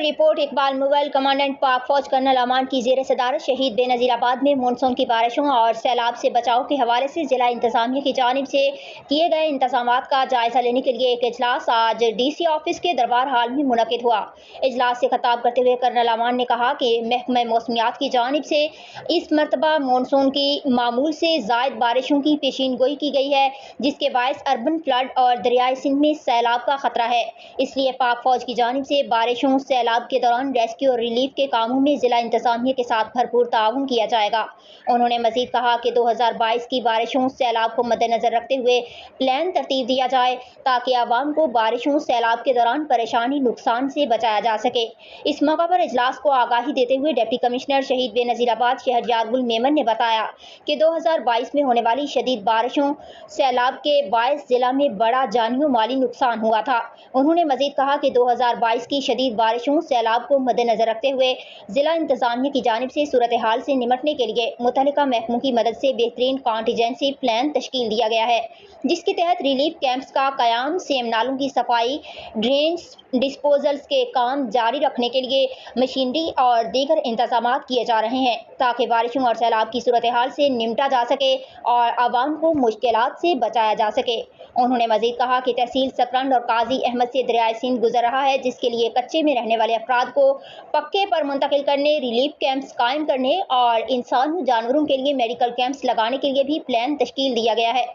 Report Iqbal mobile commandant پاک فوج colonel امان کی زیر صدارت شہید بے آباد میں مانسون کی بارشوں اور سیلاب سے بچاؤ کے حوالے سے ضلع انتظامیہ کی جانب سے کیے گئے انتظامات کا جائزہ لینے کے لیے ایک اجلاس آج ڈی سی آفس کے دربار ہال میں منعقد ہوا۔ اجلاس سے خطاب کرتے ہوئے کرنل امان نے کہا کہ محکمہ موسمیات کی جانب سے اس مرتبہ مانسون کی معمول سے زائد بارشوں کی پیشین گوئی کی گئی ہے، جس کے باعث اربن فلڈ اور دریائے سندھ میں سیلاب کا خطرہ ہے۔ اس لیے پاک فوج کی جانب سے بارشوں سیلاب کے دوران ریسکیو اور ریلیف کے کاموں میں ضلع انتظامیہ کے ساتھ بھرپور تعاون کیا جائے گا۔ انہوں نے مزید کہا کہ 2022 کی بارشوں سیلاب کو مد نظر رکھتے ہوئے پلان ترتیب دیا جائے تاکہ عوام کو بارشوں سیلاب کے دوران پریشانی نقصان سے بچایا جا سکے۔ اس موقع پر اجلاس کو آگاہی دیتے ہوئے ڈپٹی کمشنر شہید بے آباد شہریار گل میمن نے بتایا کہ 2022 میں ہونے والی شدید بارشوں سیلاب کے باعث ضلع میں بڑا جانی و مالی نقصان ہوا تھا۔ انہوں نے مزید کہا کہ 2022 کی شدید بارشوں سیلاب کو مد نظر رکھتے ہوئے ضلع انتظامیہ کی جانب سے صورتحال سے نمٹنے کے لیے متعلقہ محکموں کی مدد سے بہترین کانٹیجنسی پلان تشکیل دیا گیا ہے، جس کے تحت ریلیف کیمپس کا قیام، سیم نالوں کی صفائی، ڈرینز ڈسپوزلز کے کام جاری رکھنے کے لیے مشینری اور دیگر انتظامات کیے جا رہے ہیں تاکہ بارشوں اور سیلاب کی صورتحال سے نمٹا جا سکے اور عوام کو مشکلات سے بچایا جا سکے۔ انہوں نے مزید کہا کہ تحصیل سترنڈ اور قاضی احمد سے دریائے سندھ گزر رہا ہے، جس کے لیے کچے میں رہنے والے افراد کو پکے پر منتقل کرنے، ریلیف کیمپس قائم کرنے اور انسان و جانوروں کے لیے میڈیکل کیمپس لگانے کے لیے بھی پلان تشکیل دیا گیا ہے۔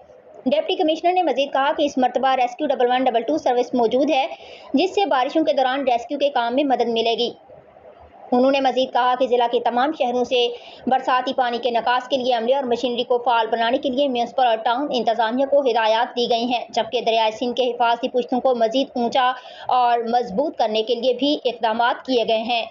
ڈپٹی کمشنر نے مزید کہا کہ اس مرتبہ ریسکیو 1122 سروس موجود ہے، جس سے بارشوں کے دوران ریسکیو کے کام میں مدد ملے گی۔ انہوں نے مزید کہا کہ ضلع کے تمام شہروں سے برساتی پانی کے نکاس کے لیے عملے اور مشینری کو فعال بنانے کے لیے میونسپل اور ٹاؤن انتظامیہ کو ہدایات دی گئی ہیں، جبکہ دریائے سندھ کے حفاظتی پشتوں کو مزید اونچا اور مضبوط کرنے کے لیے بھی اقدامات کیے گئے ہیں۔